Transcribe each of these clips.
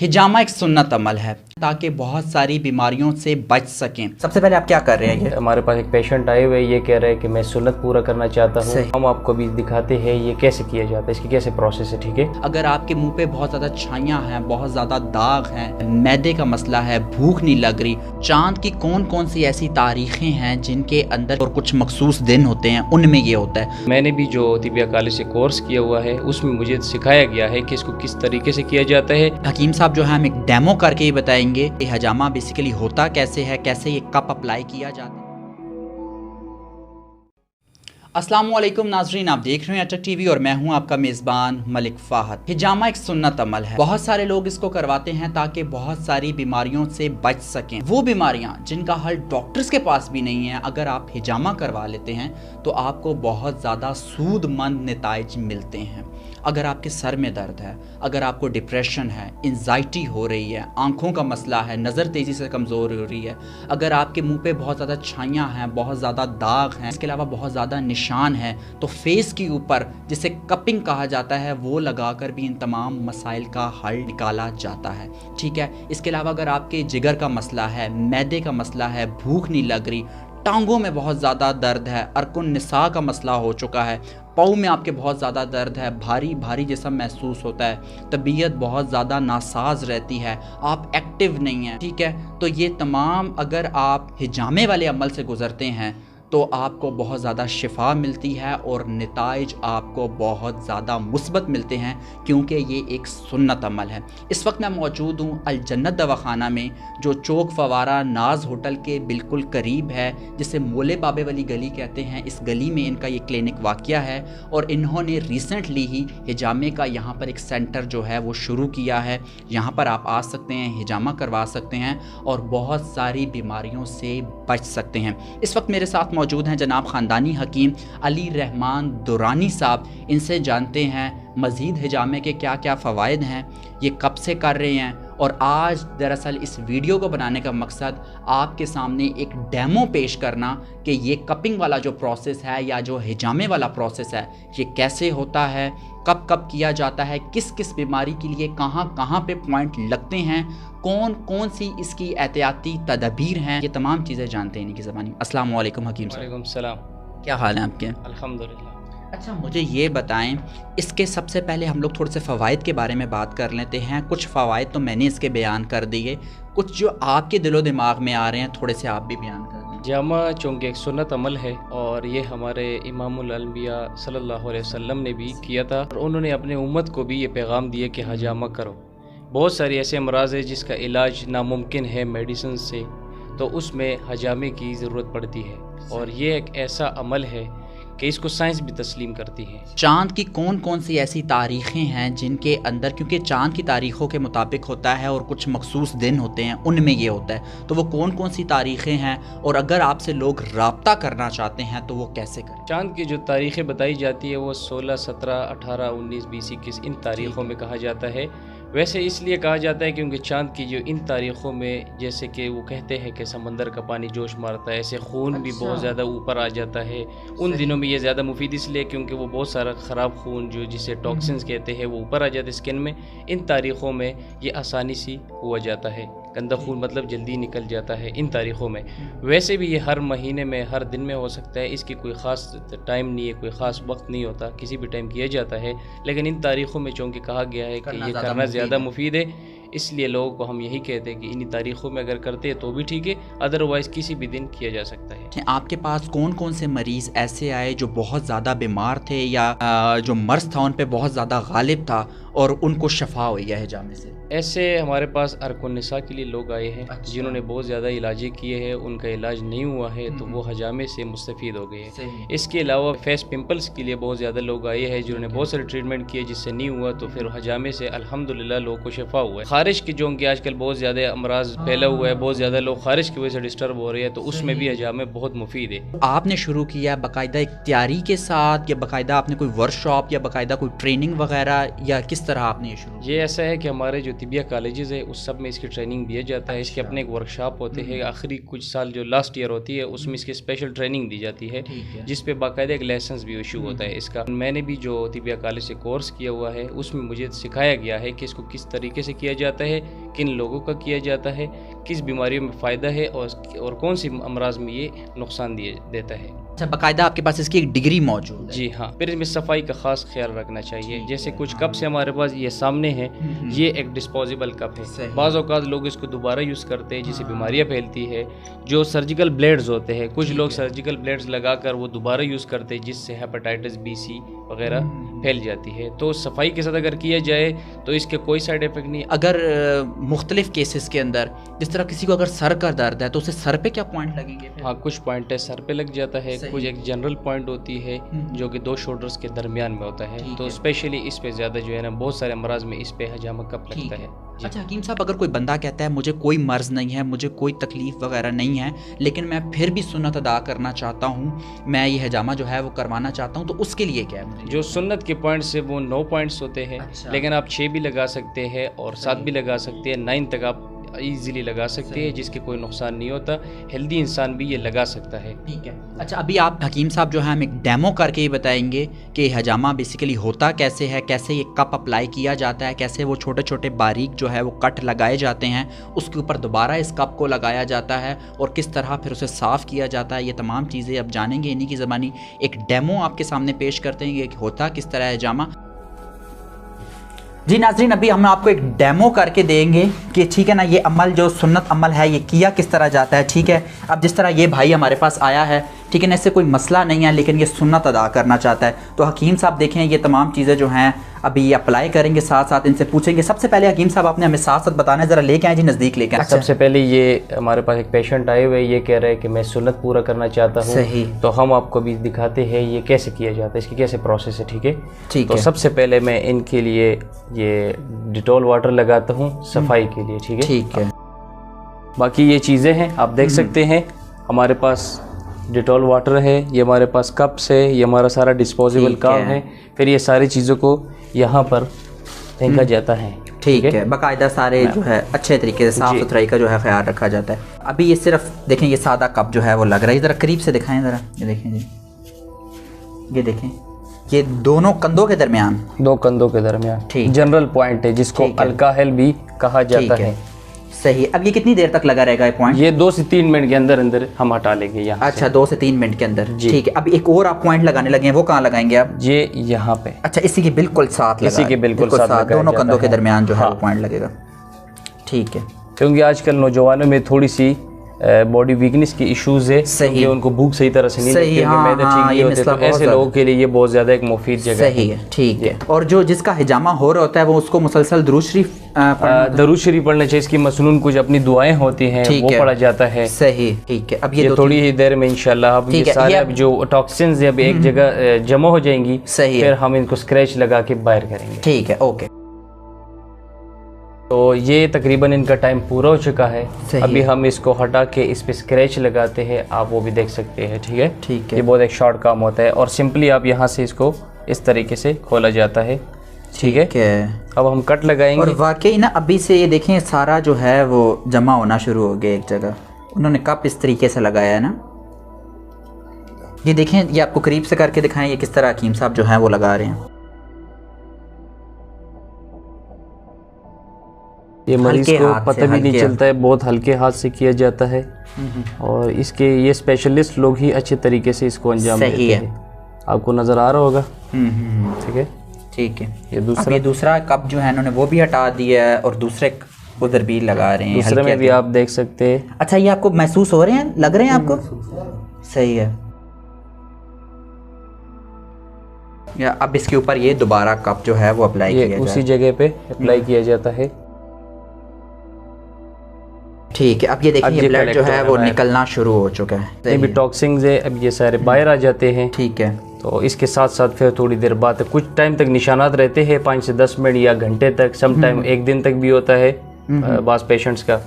हिजामा एक सुन्नत अमल है ताकि बहुत सारी बीमारियों से बच सकें। सबसे पहले आप क्या कर रहे हैं? हमारे पास एक पेशेंट आए हुए ये कह रहे हैं कि मैं सुन्नत पूरा करना चाहता हूँ। हम आपको भी दिखाते हैं ये कैसे किया जाता है, इसकी कैसे प्रोसेस है। ठीक है, अगर आपके मुंह पे बहुत ज़्यादा छाइयाँ हैं, बहुत ज़्यादा दाग हैं, मैदे का मसला है, भूख नहीं लग रही, चांद की कौन कौन सी ऐसी तारीखें हैं जिनके अंदर और कुछ मखसूस दिन होते हैं उनमें ये होता है? मैंने भी जो तिबिया कॉलेज से कोर्स किया हुआ है उसमें मुझे सिखाया गया है कि इसको किस तरीके से किया जाता है। हकीम साहब जो है हम एक डेमो करके ही बताएंगे कि हजामा बेसिकली होता कैसे है, कैसे ये कप अप्लाई किया जाता है। अस्सलाम वालेकुम नाजरीन, आप देख रहे हैं अटक टीवी और मैं हूं आपका मेज़बान मलिक फ़ाहद। हिजामा एक सुन्नत अमल है। बहुत सारे लोग इसको करवाते हैं ताकि बहुत सारी बीमारियों से बच सकें। वो बीमारियां जिनका हल डॉक्टर्स के पास भी नहीं है, अगर आप हिजामा करवा लेते हैं तो आपको बहुत ज़्यादा सूदमंद नताइज मिलते हैं। अगर आपके सर में दर्द है, अगर आपको डिप्रेशन है, एंजाइटी हो रही है, आँखों का मसला है, नज़र तेज़ी से कमज़ोर हो रही है, अगर आपके मुंह पे बहुत ज़्यादा छाइयाँ हैं, बहुत ज़्यादा दाग हैं, इसके अलावा बहुत ज़्यादा निशान है, तो फेस के ऊपर जिसे कपिंग कहा जाता है वो लगाकर भी इन तमाम मसाइल का हल निकाला जाता है। ठीक है, इसके अलावा अगर आपके जिगर का मसला है, मैदे का मसला है, भूख नहीं लग रही, टांगों में बहुत ज़्यादा दर्द है, अरकुन निसा का मसला हो चुका है, पाँव में आपके बहुत ज़्यादा दर्द है, भारी भारी जैसा महसूस होता है, तबीयत बहुत ज़्यादा नासाज रहती है, आप एक्टिव नहीं हैं, ठीक है, तो ये तमाम अगर आप हिजामे वाले अमल से गुज़रते हैं तो आपको बहुत ज़्यादा शिफा मिलती है और नताइज आपको बहुत ज़्यादा मुस्बत मिलते हैं, क्योंकि ये एक सुन्नत अमल है। इस वक्त मैं मौजूद हूँ अल जन्नत दवाखाना में, जो चौक फवारा नाज होटल के बिल्कुल करीब है, जिसे मोले बाबे वाली गली कहते हैं। इस गली में इनका ये क्लिनिक वाक़या है और इन्होंने रिसेंटली ही हिजामे का यहाँ पर एक सेंटर जो है वो शुरू किया है। यहाँ पर आप आ सकते हैं, हिजामा करवा सकते हैं और बहुत सारी बीमारियों से बच सकते हैं। इस वक्त मेरे साथ मौजूद हैं जनाब ख़ानदानी हकीम अली रहमान दुरानी साहब। इनसे जानते हैं मज़ीद हिजामे के क्या क्या फ़वाइद हैं, ये कब से कर रहे हैं, और आज दरअसल इस वीडियो को बनाने का मकसद आपके सामने एक डेमो पेश करना कि ये कपिंग वाला जो प्रोसेस है या जो हिजामे वाला प्रोसेस है ये कैसे होता है, कब कब किया जाता है, किस किस बीमारी के लिए कहाँ कहाँ पे पॉइंट लगते हैं, कौन कौन सी इसकी एहतियाती तदबीर हैं, ये तमाम चीज़ें जानते हैं इनकी ज़बानी। अस्सलाम वालेकुम हकीम साहब। वालेकुम सलाम। क्या हाल है आपके? अल्हम्दुलिल्लाह। अच्छा, मुझे ये बताएं, इसके सबसे पहले हम लोग थोड़े से फ़वाइद के बारे में बात कर लेते हैं। कुछ फ़वाइद तो मैंने इसके बयान कर दिए, कुछ जो आपके दिलो दिमाग में आ रहे हैं थोड़े से आप भी बयान कर दें। हिजामा चूँकि एक सुन्नत अमल है और ये हमारे इमामुल अंबिया सल्लल्लाहु अलैहि वसल्लम ने भी किया था और उन्होंने अपने उम्मत को भी ये पैगाम दिया कि हिजामा करो। बहुत सारी ऐसे अमराज है जिसका इलाज नामुमकिन है मेडिसिन से, तो उसमें हिजामे की ज़रूरत पड़ती है और ये एक ऐसा अमल है कि इसको साइंस भी तस्लीम करती है। चाँद की कौन कौन सी ऐसी तारीख़ें हैं जिनके अंदर, क्योंकि चाँद की तारीख़ों के मुताबिक होता है और कुछ मखसूस दिन होते हैं उनमें ये होता है, तो वो कौन कौन सी तारीख़ें हैं और अगर आपसे लोग राब्ता करना चाहते हैं तो वो कैसे करें? चाँद की जो तारीख़ें बताई जाती है वो 16, 17, 18, 19, 20, 21 इन तारीख़ों में कहा जाता है। वैसे इसलिए कहा जाता है क्योंकि चाँद की जो इन तारीख़ों में, जैसे कि वो कहते हैं कि समंदर का पानी जोश मारता है, ऐसे खून भी बहुत ज़्यादा ऊपर आ जाता है। उन दिनों में ये ज़्यादा मुफीद इसलिए क्योंकि वो बहुत सारा ख़राब खून जो जिसे टॉक्सिन्स कहते हैं वो ऊपर आ जाता है स्किन में। इन तारीख़ों में ये आसानी से हुआ जाता है, गंदा खून मतलब जल्दी निकल जाता है इन तारीख़ों में। वैसे भी ये हर महीने में, हर दिन में हो सकता है, इसकी कोई ख़ास टाइम नहीं है, कोई ख़ास वक्त नहीं होता, किसी भी टाइम किया जाता है। लेकिन इन तारीख़ों में चूँकि कहा गया है कि ये करना ज़्यादा मुफीद है, इसलिए लोगों को हम यही कहते हैं कि इन्हीं तारीख़ों में अगर करते हैं तो भी ठीक है, अदरवाइज़ किसी भी दिन किया जा सकता है। आपके पास कौन कौन से मरीज़ ऐसे आए जो बहुत ज़्यादा बीमार थे या जो मर्ज़ था उन पे बहुत ज़्यादा गालिब था और उनको शफा हुई है हिजामे से? ऐसे हमारे पास अरकुन निसा के लिए लोग आए हैं जिन्होंने बहुत ज़्यादा इलाजें किए हैं, उनका इलाज नहीं हुआ है तो वो हिजामे से मुस्तफ़ीद हो गए हैं। इसके अलावा फेस पिंपल्स के लिए बहुत ज़्यादा लोग आए हैं जिन्होंने बहुत सारे ट्रीटमेंट किए जिससे नहीं हुआ, तो फिर हिजामे से अल्हम्दुलिल्लाह लोगों को शफा हुआ है। खारिश की जो कि आजकल बहुत ज़्यादा अमराज फैला हुआ है, बहुत ज़्यादा लोग खारिश की वजह से डिस्टर्ब हो रहे हैं, तो उसमें भी हिजामे बहुत मुफीद है। आपने शुरू किया बाकायदा इख्तियारी के साथ या बाकायदा आपने कोई वर्कशॉप या बाकायदा कोई ट्रेनिंग वगैरह या किस किस तरह आपने ये शुरू? ये ऐसा है कि हमारे जो तिबिया कॉलेजेस है उस सब में इसकी ट्रेनिंग दिया जाता है। इसके अपने एक वर्कशॉप होते हैं, आखिरी कुछ साल जो लास्ट ईयर होती है उसमें इसकी स्पेशल ट्रेनिंग दी जाती है, जिस पे बाकायदा एक लाइसेंस भी इशू होता है इसका। मैंने भी जो तिबिया कॉलेज से कोर्स किया हुआ है उसमें मुझे सिखाया गया है कि इसको किस तरीके से किया जाता है, किन लोगों का किया जाता है, किस बीमारियों में फ़ायदा है और कौन सी अमराज में ये नुकसान देता है। अच्छा, बाकायदा आपके पास इसकी एक डिग्री मौजूद है? जी हाँ। फिर इसमें सफाई का खास ख्याल रखना चाहिए। जैसे कुछ कप से हमारे पास ये सामने है, ये एक डिस्पोजेबल कप है। बाज़ औक़ात लोग इसको दोबारा यूज़ करते हैं जिससे बीमारियाँ फैलती है। जो सर्जिकल ब्लेड्स होते हैं, कुछ लोग सर्जिकल ब्लेड्स लगाकर वो दोबारा यूज़ करते हैं जिससे हेपेटाइटिस बी, सी वगैरह फैल जाती है। तो सफाई के साथ अगर किया जाए तो इसके कोई साइड इफेक्ट नहीं। अगर मुख्तलिफ केसेस के अंदर जिस तरह किसी को अगर सर का दर्द है तो उसे सर पे क्या पॉइंट लगेंगे? हाँ, कुछ पॉइंट है सर पे लग जाता है, कुछ एक जनरल पॉइंट होती है जो कि 2 शोल्डर्स के दरमियान में होता है। तो स्पेशली इस पे ज़्यादा जो है ना, बहुत सारे अमराज में इस पे हजामा कप लगता है। अच्छा हकीम साहब, अगर कोई बंदा कहता है मुझे कोई मर्ज़ नहीं है, मुझे कोई तकलीफ़ वगैरह नहीं है, लेकिन मैं फिर भी सुन्नत अदा करना चाहता हूँ, मैं ये हजामा जो है वो करवाना चाहता हूँ, तो उसके लिए क्या है? जो सुन्नत के पॉइंट्स है वो 9 पॉइंट्स होते हैं। अच्छा। लेकिन आप 6 भी लगा सकते हैं और 7 भी लगा सकते हैं, 9 तक आप इजीली लगा सकते हैं, जिसके कोई नुकसान नहीं होता। हेल्दी इंसान भी ये लगा सकता है। ठीक है। अच्छा, अभी आप हकीम साहब जो है हम एक डेमो करके ही बताएंगे कि हजामा बेसिकली होता कैसे है, कैसे ये कप अप्लाई किया जाता है, कैसे वो छोटे छोटे बारीक जो है वो कट लगाए जाते हैं, उसके ऊपर दोबारा इस कप को लगाया जाता है और किस तरह फिर उसे साफ़ किया जाता है। ये तमाम चीज़ें अब जानेंगे इन्हीं की ज़बानी। एक डेमो आपके सामने पेश करते हैं कि होता किस तरह है हजामा। जी नाज़रीन, अभी हम आपको एक डेमो करके देंगे कि ठीक है ना, ये अमल जो सुन्नत अमल है ये किया किस तरह जाता है। ठीक है, अब जिस तरह ये भाई हमारे पास आया है, ठीक है ना, इससे कोई मसला नहीं है लेकिन ये सुन्नत अदा करना चाहता है, तो हकीम साहब देखें ये तमाम चीज़ें जो हैं अभी ये अप्लाई करेंगे, साथ साथ इनसे पूछेंगे। सबसे पहले हकीम साहब आपने हमें साथ साथ बताना है, ज़रा लेके आए जी, नज़दीक लेके आए। सबसे पहले ये हमारे पास एक पेशेंट आए हुए, ये कह रहे हैं कि मैं सुन्नत पूरा करना चाहता हूँ। सही। तो हम आपको भी दिखाते हैं ये कैसे किया जाता है, इसकी कैसे प्रोसेस है। ठीक है, ठीक है। तो सबसे पहले मैं इनके लिए ये डिटॉल वाटर लगाता हूँ सफाई के लिए। ठीक है, ठीक है। बाकी ये चीज़ें हैं आप देख सकते हैं, हमारे पास डिटॉल वाटर है, ये हमारे पास कप्स है, ये हमारा सारा डिस्पोजेबल काम है। फिर ये सारी चीज़ों को यहाँ पर फेंका जाता है। ठीक है, बाकायदा सारे जो है अच्छे तरीके से साफ़ सुथराई का जो है ख्याल रखा जाता है। अभी ये सिर्फ देखें, ये सादा कप जो है वो लग रहा है, ज़रा करीब से दिखाएं ज़रा, ये देखें जी, ये देखें, ये दोनों कंधों के दरमियान, 2 कंधों के दरमियान ठीक जनरल पॉइंट है जिसको अल्काहेल भी कहा जाता है। सही। अब ये कितनी देर तक लगा रहेगा ये पॉइंट? ये 2 से 3 मिनट के अंदर अंदर हम हटा लेंगे यहाँ। अच्छा, 2 से 3 मिनट के अंदर, ठीक है। अब एक और आप पॉइंट लगाने लगे हैं, वो कहाँ लगाएंगे आप? ये यहाँ पे। अच्छा, इसी के बिल्कुल साथ, इसी के बिल्कुल साथ दोनों कंधों के दरमियान जो है वो पॉइंट लगेगा। ठीक है, क्योंकि आजकल नौजवानों में थोड़ी सी बॉडी वीकनेस की इश्यूज है, सही, उनको भूख सही तरह से नहीं लगती है, मैदा ठीक नहीं होते, तो ऐसे लोगों के लिए ये बहुत ज़्यादा एक मुफीद जगह है। ठीक है। और जो जिसका हिजामा हो रहा होता है वो उसको मुसलसल दुरूद शरीफ पढ़ना चाहिए। इसकी मसनून कुछ अपनी दुआएं होती हैं वो पढ़ा जाता है। सही, ठीक है। अब ये थोड़ी ही देर में इंशाल्लाह अब ये सारे अब जो टॉक्सिन्स है अब एक जगह जमा हो जाएंगी। सही, फिर हम इनको स्क्रैच लगा के बाहर करेंगे। ठीक है, ओके। तो ये तकरीबन इनका टाइम पूरा हो चुका है। अभी हम इसको हटा के इस पे स्क्रैच लगाते हैं, आप वो भी देख सकते हैं। ठीक है, ठीक है। ये बहुत एक शॉर्ट काम होता है और सिंपली आप यहाँ से इसको इस तरीके से खोला जाता है। ठीक है, अब हम कट लगाएंगे। और वाकई ना अभी से ये देखें सारा जो है वो जमा होना शुरू हो गया एक जगह। उन्होंने कप इस तरीके से लगाया है ना, ये देखें, ये आपको करीब से करके दिखाएं ये किस तरह हकीम साहब जो है वो लगा रहे हैं। ये मरीज को पता भी नहीं चलता है, बहुत हल्के हाथ से किया जाता है और इसके ये स्पेशलिस्ट लोग ही अच्छे तरीके से इसको अंजाम देते हैं। आपको नजर आ रहा होगा। ठीक है, ठीक है। ये दूसरा कप जो है इन्होंने वो भी हटा दिया है और दूसरे उधर भी लगा रहे हैं, दूसरे में भी आप देख सकते हैं। अच्छा, ये आपको महसूस हो रहे हैं, लग रहे हैं आपको? सही है। या अब इसके ऊपर ये दोबारा कप जो है वो अप्लाई किया जाता है, उसी जगह पे अप्लाई किया जाता है। ठीक है, अब ये देखिए ये ब्लड जो है वो निकलना शुरू हो चुका है। ये भी टॉक्सिन्स है, अब ये सारे बाहर आ जाते हैं। ठीक है, तो इसके साथ साथ फिर थोड़ी देर बाद कुछ टाइम तक निशानात रहते हैं, 5 से 10 मिनट या घंटे तक, सम टाइम 1 दिन तक भी होता है बास पेशेंट्स का।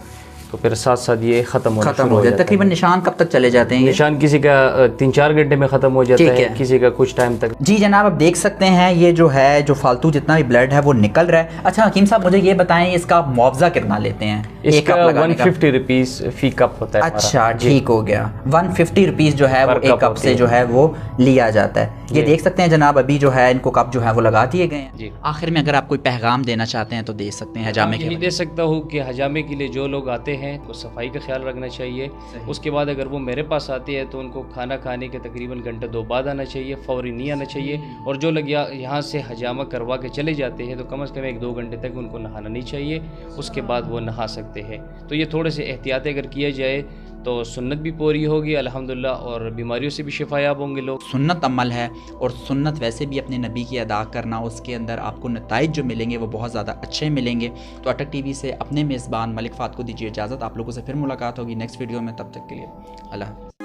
तो फिर साथ साथ ये ख़त्म हो जाता है। तकरीबन निशान कब तक चले जाते हैं? निशान किसी का 3-4 घंटे में ख़त्म हो जाता है, किसी का कुछ टाइम तक। जी जनाब, आप देख सकते हैं ये जो है, जो फालतू जितना भी ब्लड है वो निकल रहा है। अच्छा हकीम साहब, मुझे ये बताएं इसका मुआवजा कितना लेते हैं? इसका 150 रुपीज़ फी कप होता है। अच्छा ठीक हो गया, 150 रुपीज़ जो है वो एक कप से जो है वो लिया जाता है। ये देख सकते हैं जनाब, अभी जो है इनको कप जो है वो लगा दिए गए हैं। आखिर में अगर आप कोई पैगाम देना चाहते हैं तो दे सकते हैं हजामे के लिए। दे सकता हूँ कि हजामे के लिए जो लोग आते हैं वो सफाई का ख्याल रखना चाहिए। उसके बाद अगर वो मेरे पास आते हैं तो उनको खाना खाने के तकरीबन घंटे 2 बाद आना चाहिए, फौरी नहीं आना चाहिए। और जो लोग यहाँ से हजामा करवा के चले जाते हैं तो कम से कम 1-2 घंटे तक उनको नहाना नहीं चाहिए, उसके बाद वो नहा सकते हैं। तो ये थोड़े से एहतियात अगर किया जाए तो सुन्नत भी पूरी होगी अल्हम्दुलिल्लाह, और बीमारियों से भी शिफायाब होंगे लोग। सुन्नत अमल है, और सुन्नत वैसे भी अपने नबी की अदा करना, उसके अंदर आपको नताइज जो मिलेंगे वो बहुत ज़्यादा अच्छे मिलेंगे। तो अटक टीवी से अपने मेज़बान मलिक फ़ाहद को दीजिए इजाज़त। आप लोगों से फिर मुलाकात होगी नेक्स्ट वीडियो में, तब तक के लिए अल्लाह।